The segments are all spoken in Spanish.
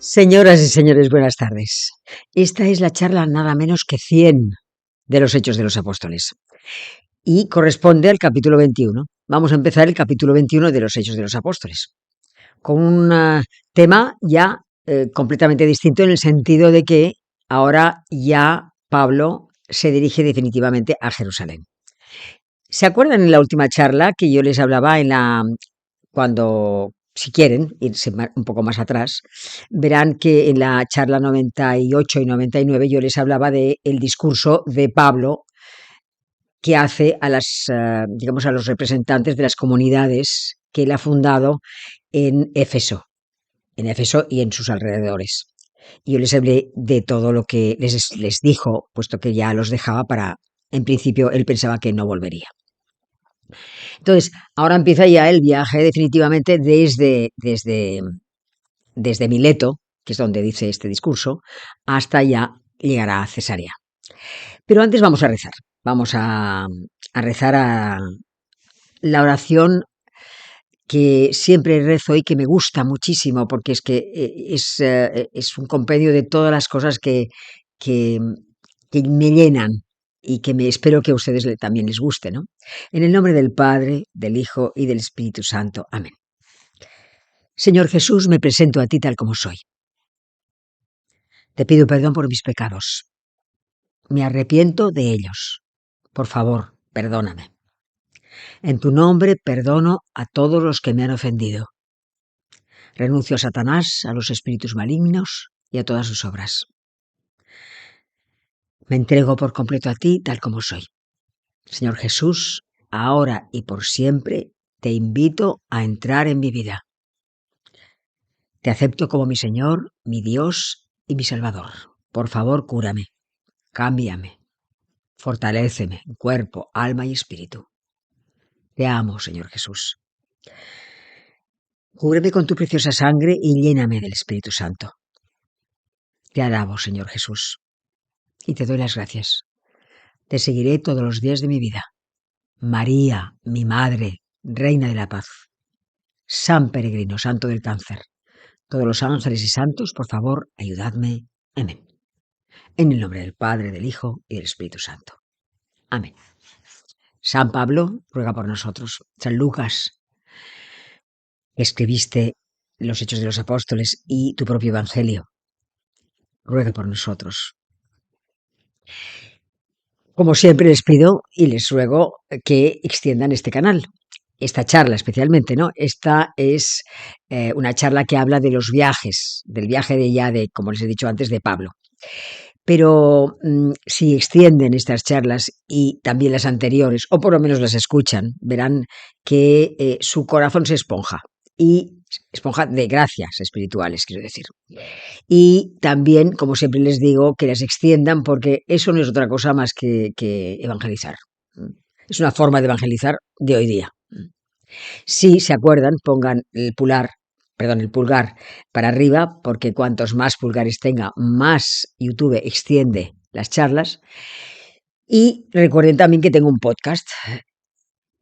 Señoras y señores, buenas tardes. Esta es la charla nada menos que 100 de los Hechos de los Apóstoles y corresponde al capítulo 21. Vamos a empezar el capítulo 21 de los Hechos de los Apóstoles con un tema ya completamente distinto en el sentido de que ahora ya Pablo se dirige definitivamente a Jerusalén. ¿Se acuerdan en la última charla que yo les hablaba cuando, si quieren, irse un poco más atrás, verán que en la charla 98 y 99 yo les hablaba del discurso de Pablo que hace digamos, a los representantes de las comunidades que él ha fundado en Éfeso y en sus alrededores. Y yo les hablé de todo lo que les dijo, puesto que ya los dejaba en principio, él pensaba que no volvería. Entonces, ahora empieza ya el viaje definitivamente desde Mileto, que es donde dice este discurso, hasta ya llegar a Cesarea. Pero antes vamos a rezar. Vamos a rezar a la oración que siempre rezo y que me gusta muchísimo, porque es que es un compendio de todas las cosas que me llenan y que espero que a ustedes también les guste, ¿no? En el nombre del Padre, del Hijo y del Espíritu Santo. Amén. Señor Jesús, me presento a ti tal como soy. Te pido perdón por mis pecados. Me arrepiento de ellos. Por favor, perdóname. En tu nombre perdono a todos los que me han ofendido. Renuncio a Satanás, a los espíritus malignos y a todas sus obras. Me entrego por completo a ti tal como soy. Señor Jesús, ahora y por siempre te invito a entrar en mi vida. Te acepto como mi Señor, mi Dios y mi Salvador. Por favor, cúrame, cámbiame, fortaléceme en cuerpo, alma y espíritu. Te amo, Señor Jesús. Cúbreme con tu preciosa sangre y lléname del Espíritu Santo. Te alabo, Señor Jesús, y te doy las gracias. Te seguiré todos los días de mi vida. María, mi Madre, Reina de la Paz. San Peregrino, Santo del Cáncer. Todos los ángeles y santos, por favor, ayudadme. Amén. En el nombre del Padre, del Hijo y del Espíritu Santo. Amén. San Pablo, ruega por nosotros. San Lucas, escribiste los Hechos de los Apóstoles y tu propio Evangelio, ruega por nosotros. Como siempre les pido y les ruego que extiendan este canal, esta charla especialmente, ¿no? Esta es una charla que habla de los viajes, del viaje como les he dicho antes, de Pablo. Pero si extienden estas charlas y también las anteriores, o por lo menos las escuchan, verán que su corazón se esponja. Y esponja de gracias espirituales, quiero decir. Y también, como siempre les digo, que las extiendan porque eso no es otra cosa más que evangelizar. Es una forma de evangelizar de hoy día. Si se acuerdan, pongan el pulgar para arriba, porque cuantos más pulgares tenga, más YouTube extiende las charlas. Y recuerden también que tengo un podcast,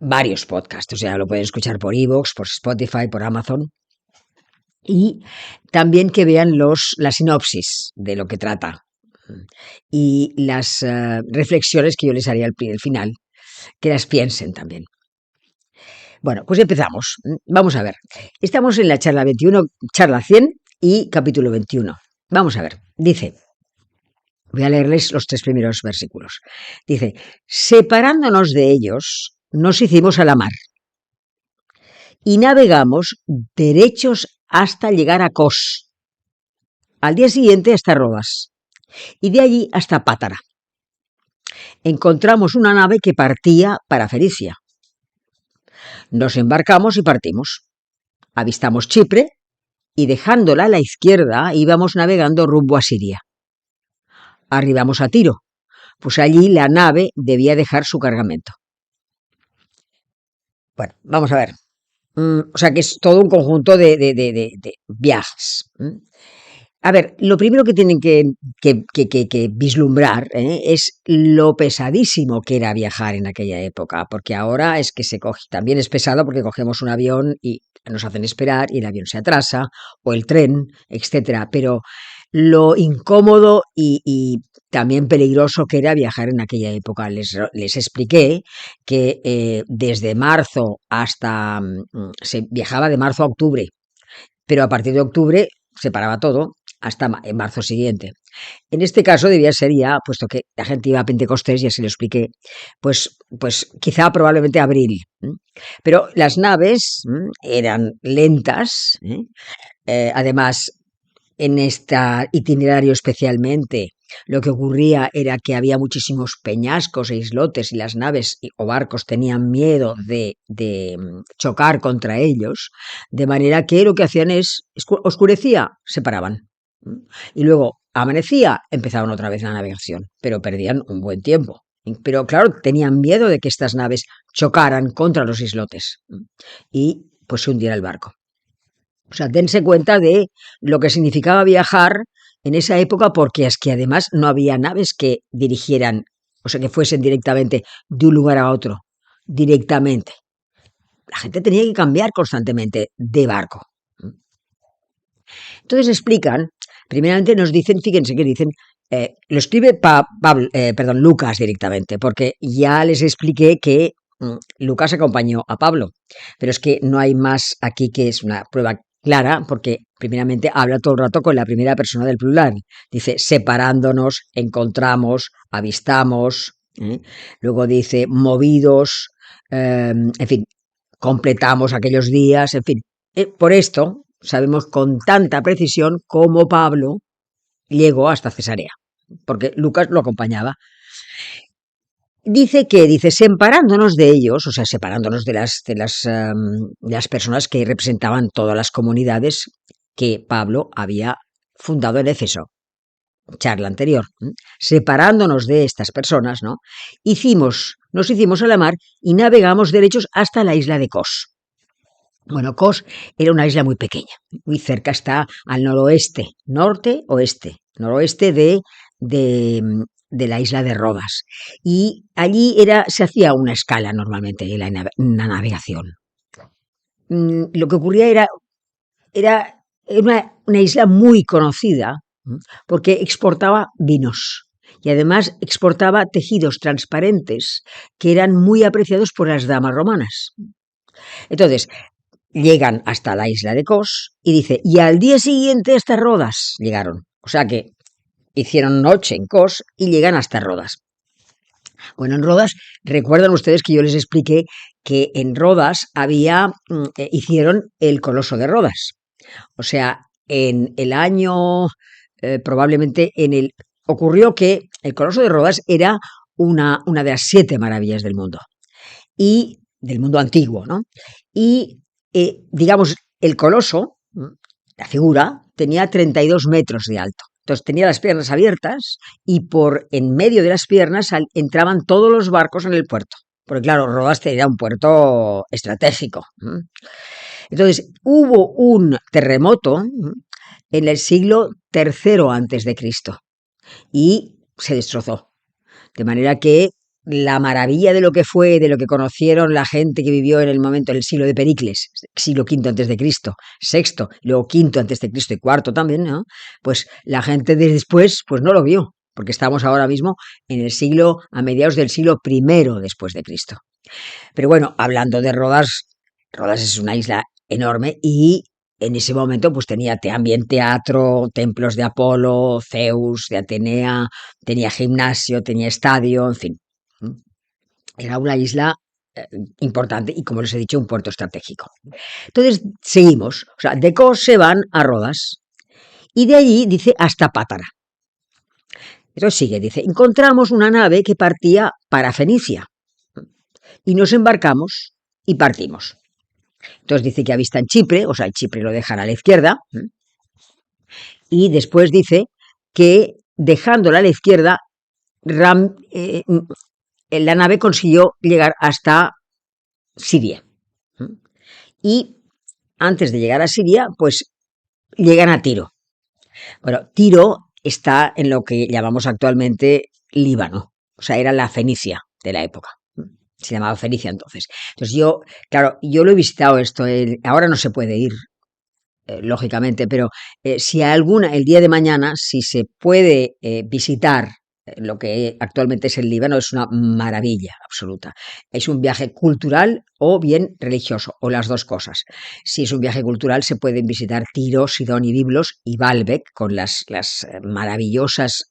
varios podcasts, o sea, lo pueden escuchar por iVoox, por Spotify, por Amazon. Y también que vean la sinopsis de lo que trata y las reflexiones que yo les haría al final, que las piensen también. Bueno, pues empezamos. Vamos a ver. Estamos en la charla 21, charla 100 y capítulo 21. Vamos a ver. Dice, voy a leerles los 3 primeros versículos. Dice, separándonos de ellos, nos hicimos a la mar y navegamos derechos hasta llegar a Cos. Al día siguiente hasta Rodas y de allí hasta Pátara. Encontramos una nave que partía para Fenicia. Nos embarcamos y partimos. Avistamos Chipre y dejándola a la izquierda íbamos navegando rumbo a Siria. Arribamos a Tiro, pues allí la nave debía dejar su cargamento. Bueno, vamos a ver. O sea que es todo un conjunto de viajes. A ver, lo primero que tienen que vislumbrar es lo pesadísimo que era viajar en aquella época, porque ahora es que también es pesado porque cogemos un avión y nos hacen esperar y el avión se atrasa, o el tren, etcétera. Pero lo incómodo y también peligroso que era viajar en aquella época. Les expliqué que desde marzo hasta... se viajaba de marzo a octubre, pero a partir de octubre se paraba todo hasta en marzo siguiente. En este caso debía ser ya, puesto que la gente iba a Pentecostés, ya se lo expliqué, pues quizá probablemente abril. Pero las naves eran lentas, además en este itinerario especialmente, lo que ocurría era que había muchísimos peñascos e islotes y las naves o barcos tenían miedo de chocar contra ellos, de manera que lo que hacían es, oscurecía, se paraban. Y luego amanecía, empezaban otra vez la navegación, pero perdían un buen tiempo. Pero claro, tenían miedo de que estas naves chocaran contra los islotes y pues se hundiera el barco. O sea, dense cuenta de lo que significaba viajar en esa época, porque es que además no había naves que dirigieran, o sea, que fuesen directamente de un lugar a otro, directamente. La gente tenía que cambiar constantemente de barco. Entonces explican, primeramente nos dicen, fíjense que dicen, lo escribe Lucas directamente, porque ya les expliqué que Lucas acompañó a Pablo, pero es que no hay más aquí, que es una prueba clara, porque primeramente habla todo el rato con la primera persona del plural. Dice, separándonos, encontramos, avistamos, luego dice, movidos, en fin, completamos aquellos días, en fin. Por esto sabemos con tanta precisión cómo Pablo llegó hasta Cesarea, porque Lucas lo acompañaba. Dice, separándonos de ellos, o sea, separándonos de las personas que representaban todas las comunidades que Pablo había fundado en Éfeso, charla anterior, separándonos de estas personas, ¿no? Nos hicimos a la mar y navegamos derechos hasta la isla de Cos. Bueno, Kos era una isla muy pequeña, muy cerca, está al noroeste de la isla de Rodas. Y allí se hacía una escala normalmente en la navegación. Lo que ocurría era una isla muy conocida porque exportaba vinos y además exportaba tejidos transparentes que eran muy apreciados por las damas romanas. Entonces, llegan hasta la isla de Kos y dice, y al día siguiente hasta Rodas llegaron. O sea que hicieron noche en Kos y llegan hasta Rodas. Bueno, en Rodas, recuerdan ustedes que yo les expliqué que en Rodas hicieron el Coloso de Rodas. O sea, en el año, probablemente ocurrió que el Coloso de Rodas era una de las 7 maravillas del mundo. Y del mundo antiguo, ¿no? Y digamos, el coloso, la figura, tenía 32 metros de alto. Entonces tenía las piernas abiertas y por en medio de las piernas entraban todos los barcos en el puerto. Porque claro, Rodas era un puerto estratégico. Entonces hubo un terremoto en el siglo III antes de Cristo y se destrozó. De manera que la maravilla de lo que conocieron la gente que vivió en el momento, en el siglo de Pericles, siglo V antes de Cristo, sexto, luego quinto antes de Cristo y cuarto también, ¿no? Pues la gente de después, pues no lo vio, porque estamos ahora mismo a mediados del siglo I después de Cristo. Pero bueno, hablando de Rodas, Rodas es una isla enorme y en ese momento pues tenía también teatro, templos de Apolo, Zeus, de Atenea, tenía gimnasio, tenía estadio, en fin. Era una isla importante y, como les he dicho, un puerto estratégico. Entonces, seguimos. O sea, de Kos se van a Rodas y de allí, dice, hasta Pátara. Entonces sigue, dice, encontramos una nave que partía para Fenicia y nos embarcamos y partimos. Entonces dice que avistan Chipre, o sea, el Chipre lo dejan a la izquierda, y después dice que dejándola a la izquierda, la nave consiguió llegar hasta Siria. Y antes de llegar a Siria, pues llegan a Tiro. Bueno, Tiro está en lo que llamamos actualmente Líbano, o sea, era la Fenicia de la época. Se llamaba Fenicia entonces. Entonces claro, yo lo he visitado esto, ahora no se puede ir, lógicamente, pero si el día de mañana, si se puede visitar lo que actualmente es el Líbano, es una maravilla absoluta. Es un viaje cultural o bien religioso, o las dos cosas. Si es un viaje cultural, se pueden visitar Tiro, Sidón y Biblos y Baalbek, con las maravillosas,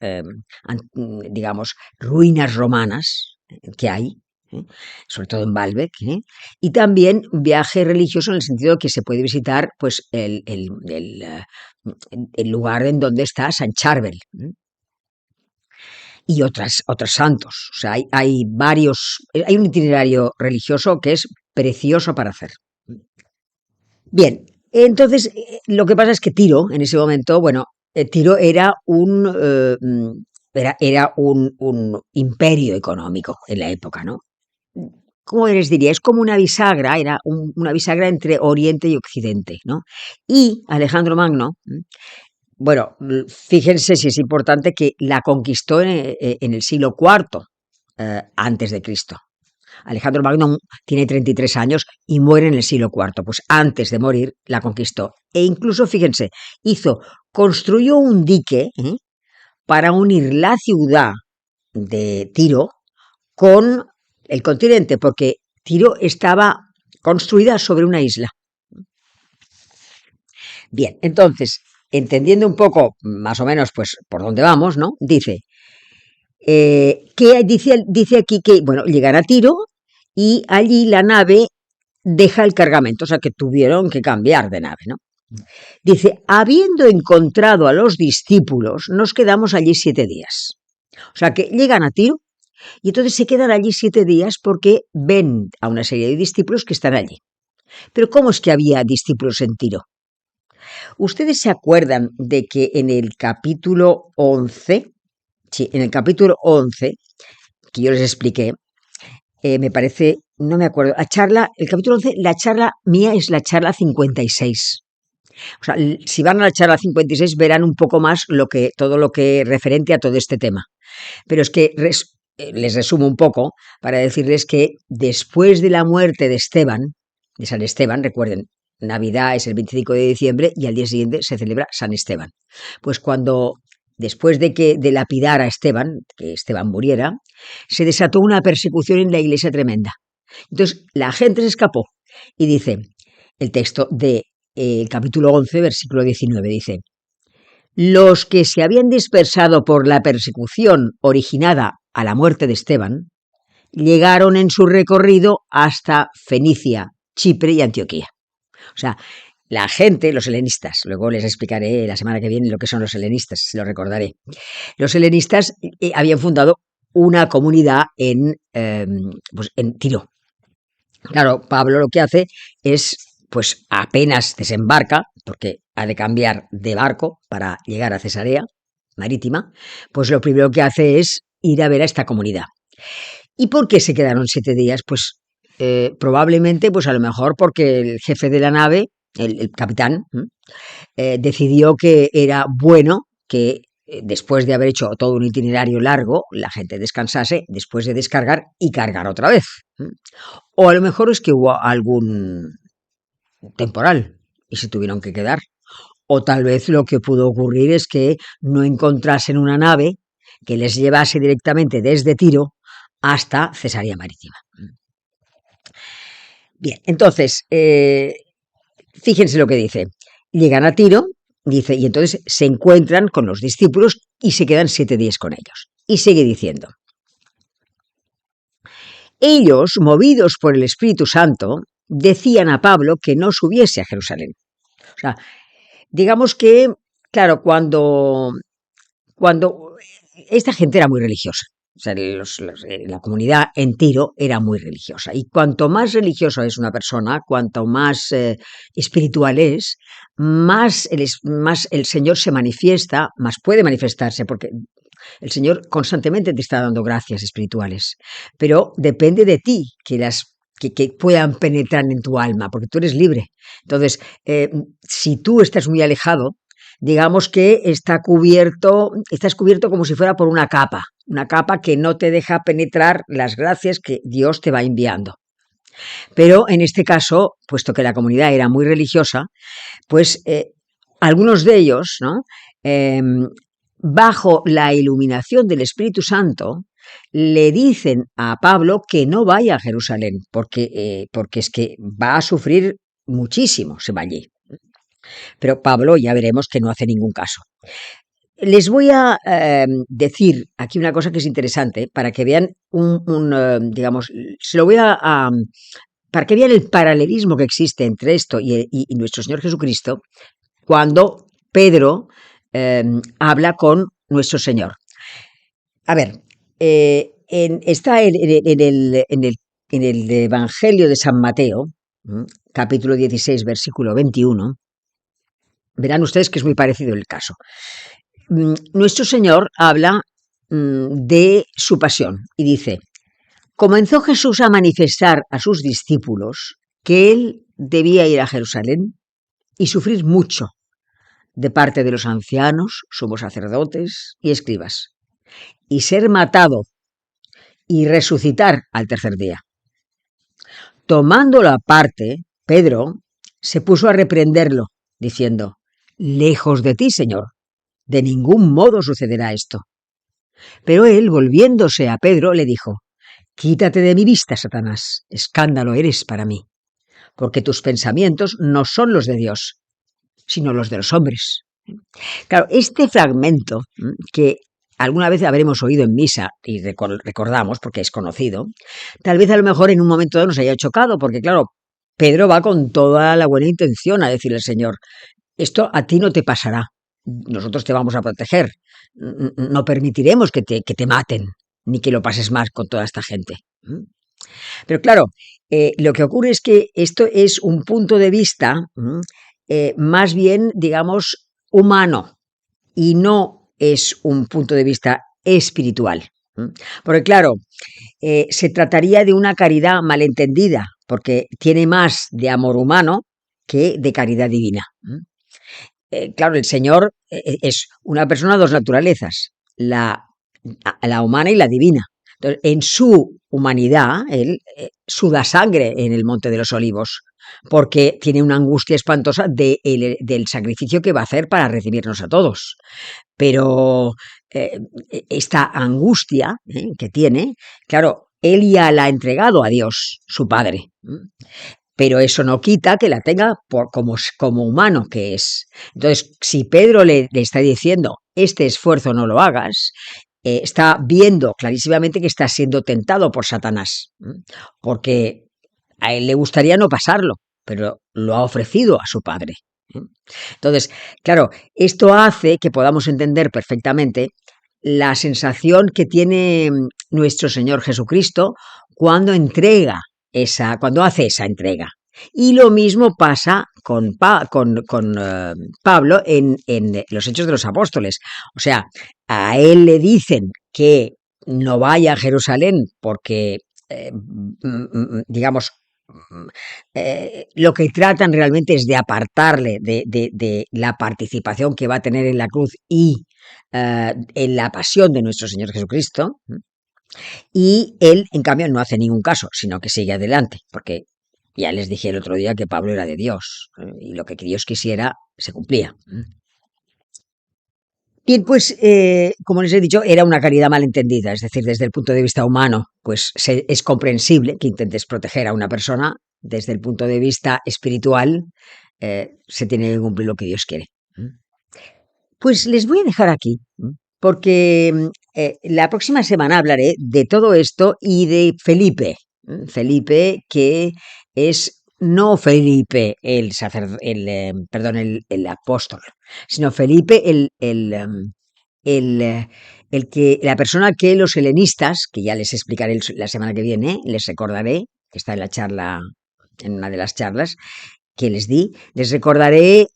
digamos, ruinas romanas que hay, ¿eh? Sobre todo en Baalbek, ¿eh? Y también viaje religioso en el sentido de que se puede visitar pues el lugar en donde está San Charbel, ¿eh? Y otros santos. O sea, hay varios, hay un itinerario religioso que es precioso para hacer. Bien, entonces lo que pasa es que Tiro, en ese momento, bueno, Tiro era un imperio económico en la época, ¿no? ¿Cómo les diría? Es como una bisagra, era una bisagra entre Oriente y Occidente, ¿no? Y Alejandro Magno, bueno, fíjense si es importante que la conquistó en el siglo IV antes de Cristo. Alejandro Magno tiene 33 años y muere en el siglo IV, pues antes de morir la conquistó. E incluso, fíjense, construyó un dique para unir la ciudad de Tiro con el continente, porque Tiro estaba construida sobre una isla. Bien, entonces, entendiendo un poco, más o menos, pues por dónde vamos, ¿no? Dice, dice aquí que, bueno, llegan a Tiro y allí la nave deja el cargamento, o sea que tuvieron que cambiar de nave, ¿no? Dice, habiendo encontrado a los discípulos, nos quedamos allí 7 días. O sea que llegan a Tiro y entonces se quedan allí 7 días porque ven a una serie de discípulos que están allí. Pero ¿cómo es que había discípulos en Tiro? ¿Ustedes se acuerdan de que en el capítulo 11, sí, en el capítulo 11, que yo les expliqué, me parece, no me acuerdo, el capítulo 11, la charla mía es la charla 56. O sea, si van a la charla 56 verán un poco más todo lo que referente a todo este tema. Pero es que les resumo un poco para decirles que después de la muerte de San Esteban, recuerden, Navidad es el 25 de diciembre y al día siguiente se celebra San Esteban. Pues después de lapidar a Esteban, que Esteban muriera, se desató una persecución en la iglesia tremenda. Entonces la gente se escapó y dice, el texto de capítulo 11, versículo 19, dice, los que se habían dispersado por la persecución originada a la muerte de Esteban, llegaron en su recorrido hasta Fenicia, Chipre y Antioquía. O sea, la gente, los helenistas, luego les explicaré la semana que viene lo que son los helenistas, se lo recordaré. Los helenistas habían fundado una comunidad pues en Tiro. Claro, Pablo lo que hace es, pues apenas desembarca, porque ha de cambiar de barco para llegar a Cesarea Marítima, pues lo primero que hace es ir a ver a esta comunidad. ¿Y por qué se quedaron 7 días? Pues probablemente, pues a lo mejor porque el jefe de la nave, el capitán, decidió que era bueno que después de haber hecho todo un itinerario largo, la gente descansase después de descargar y cargar otra vez. O a lo mejor es que hubo algún temporal y se tuvieron que quedar. O tal vez lo que pudo ocurrir es que no encontrasen una nave que les llevase directamente desde Tiro hasta Cesarea Marítima. Bien, entonces, fíjense lo que dice. Llegan a Tiro, dice, y entonces se encuentran con los discípulos y se quedan 7 días con ellos. Y sigue diciendo. Ellos, movidos por el Espíritu Santo, decían a Pablo que no subiese a Jerusalén. O sea, digamos que, claro, cuando esta gente era muy religiosa, o sea, la comunidad en Tiro era muy religiosa, y cuanto más religioso es una persona, cuanto más espiritual es, más el Señor se manifiesta, más puede manifestarse, porque el Señor constantemente te está dando gracias espirituales, pero depende de ti que puedan penetrar en tu alma, porque tú eres libre. Entonces, si tú estás muy alejado, digamos que estás cubierto como si fuera por una capa que no te deja penetrar las gracias que Dios te va enviando. Pero en este caso, puesto que la comunidad era muy religiosa, pues algunos de ellos, ¿no? Bajo la iluminación del Espíritu Santo, le dicen a Pablo que no vaya a Jerusalén, porque es que va a sufrir muchísimo, se va allí. Pero Pablo ya veremos que no hace ningún caso. Les voy a decir aquí una cosa que es interesante para que vean digamos, se lo voy para que vean el paralelismo que existe entre esto y nuestro Señor Jesucristo cuando Pedro habla con nuestro Señor. A ver, está en el Evangelio de San Mateo, capítulo 16, versículo 21. Verán ustedes que es muy parecido el caso. Nuestro Señor habla de su pasión y dice: comenzó Jesús a manifestar a sus discípulos que él debía ir a Jerusalén y sufrir mucho de parte de los ancianos, sumos sacerdotes y escribas, y ser matado y resucitar al tercer día. Tomándolo aparte, Pedro se puso a reprenderlo, diciendo: lejos de ti, Señor, de ningún modo sucederá esto. Pero él, volviéndose a Pedro, le dijo: quítate de mi vista, Satanás, escándalo eres para mí, porque tus pensamientos no son los de Dios, sino los de los hombres. Claro, este fragmento que alguna vez habremos oído en misa y recordamos, porque es conocido, tal vez a lo mejor en un momento dado nos haya chocado, porque claro, Pedro va con toda la buena intención a decirle al Señor: esto a ti no te pasará, nosotros te vamos a proteger, no permitiremos que te maten, ni que lo pases mal con toda esta gente. Pero claro, lo que ocurre es que esto es un punto de vista más bien, digamos, humano, y no es un punto de vista espiritual. Porque claro, se trataría de una caridad malentendida, porque tiene más de amor humano que de caridad divina. Claro, el Señor es una persona de dos naturalezas, la humana y la divina. Entonces, en su humanidad, él suda sangre en el Monte de los Olivos, porque tiene una angustia espantosa del sacrificio que va a hacer para recibirnos a todos. Pero esta angustia que tiene, claro, él ya la ha entregado a Dios, su Padre. Pero eso no quita que la tenga como humano que es. Entonces, si Pedro le está diciendo: este esfuerzo no lo hagas, está viendo clarísimamente que está siendo tentado por Satanás, porque a él le gustaría no pasarlo, pero lo ha ofrecido a su Padre. Entonces, claro, esto hace que podamos entender perfectamente la sensación que tiene nuestro Señor Jesucristo cuando cuando hace esa entrega. Y lo mismo pasa con Pablo en los Hechos de los Apóstoles. O sea, a él le dicen que no vaya a Jerusalén porque, digamos, lo que tratan realmente es de apartarle de la participación que va a tener en la cruz y en la pasión de nuestro Señor Jesucristo. Y él, en cambio, no hace ningún caso, sino que sigue adelante, porque ya les dije el otro día que Pablo era de Dios, y lo que Dios quisiera se cumplía. Bien, pues, como les he dicho, era una caridad malentendida, es decir, desde el punto de vista humano, pues es comprensible que intentes proteger a una persona. Desde el punto de vista espiritual, se tiene que cumplir lo que Dios quiere. Pues les voy a dejar aquí, porque la próxima semana hablaré de todo esto y de Felipe. Felipe, que es no Felipe el apóstol, sino Felipe la persona que los helenistas, que ya les explicaré la semana que viene, les recordaré, que está en la charla, en una de las charlas que les recordaré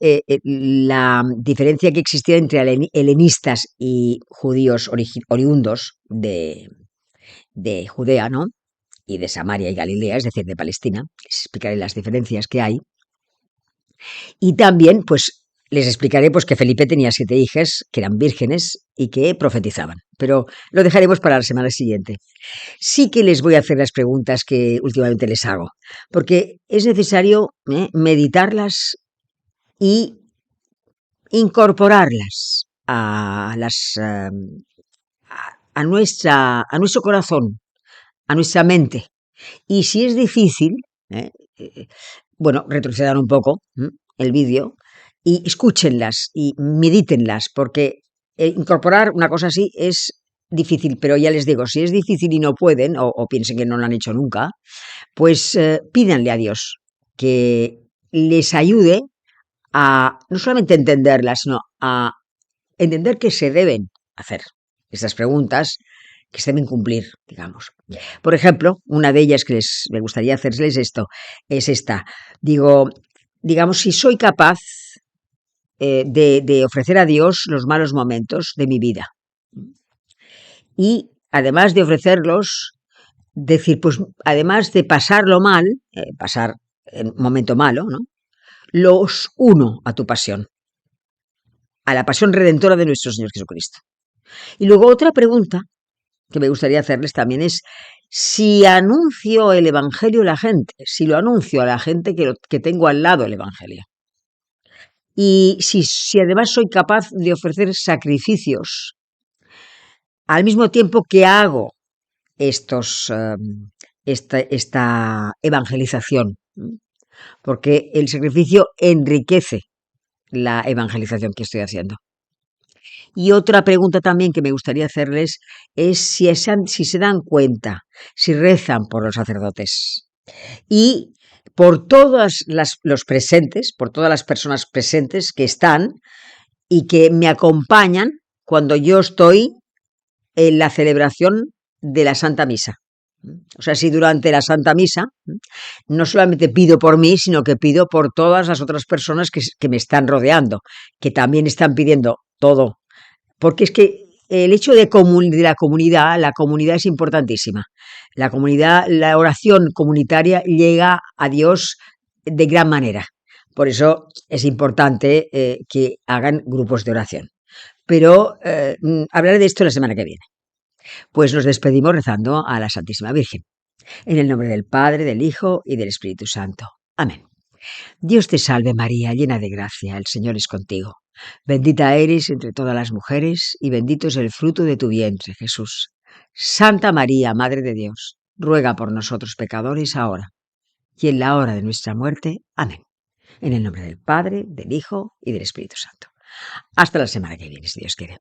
la diferencia que existía entre helenistas y judíos oriundos de Judea, ¿no? Y de Samaria y Galilea, es decir, de Palestina. Les explicaré las diferencias que hay. Y también, pues, les explicaré pues que Felipe tenía 7 hijas que eran vírgenes y que profetizaban, pero lo dejaremos para la semana siguiente. Sí que les voy a hacer las preguntas que últimamente les hago, porque es necesario meditarlas y incorporarlas a nuestro corazón, a nuestra mente. Y si es difícil, ¿eh? Bueno, retrocedan un poco el vídeo y escúchenlas y medítenlas, porque incorporar una cosa así es difícil, pero ya les digo, si es difícil y no pueden, o piensen que no lo han hecho nunca, pues pídanle a Dios que les ayude a no solamente entenderlas, sino a entender que se deben hacer estas preguntas, que se deben cumplir, digamos. Por ejemplo, una de ellas que me gustaría hacerles es esta. Digamos, si soy capaz de ofrecer a Dios los malos momentos de mi vida. Y además de ofrecerlos, decir, pues además de pasarlo mal, pasar un momento malo, ¿no? Los uno a tu pasión, a la pasión redentora de nuestro Señor Jesucristo. Y luego otra pregunta que me gustaría hacerles también es si anuncio el Evangelio a la gente, si lo anuncio a la gente que tengo al lado el Evangelio. Y si además soy capaz de ofrecer sacrificios al mismo tiempo que hago esta evangelización, porque el sacrificio enriquece la evangelización que estoy haciendo. Y otra pregunta también que me gustaría hacerles es si se dan cuenta, si rezan por los sacerdotes y por todos los presentes, por todas las personas presentes que están y que me acompañan cuando yo estoy en la celebración de la Santa Misa. O sea, si durante la Santa Misa no solamente pido por mí, sino que pido por todas las otras personas que me están rodeando, que también están pidiendo todo. Porque es que el hecho de la comunidad es importantísima. La oración comunitaria llega a Dios de gran manera. Por eso es importante que hagan grupos de oración. Pero hablaré de esto la semana que viene. Pues nos despedimos rezando a la Santísima Virgen. En el nombre del Padre, del Hijo y del Espíritu Santo. Amén. Dios te salve María, llena de gracia, el Señor es contigo. Bendita eres entre todas las mujeres y bendito es el fruto de tu vientre, Jesús. Santa María, Madre de Dios, ruega por nosotros pecadores ahora y en la hora de nuestra muerte. Amén. En el nombre del Padre, del Hijo y del Espíritu Santo. Hasta la semana que viene, si Dios quiere.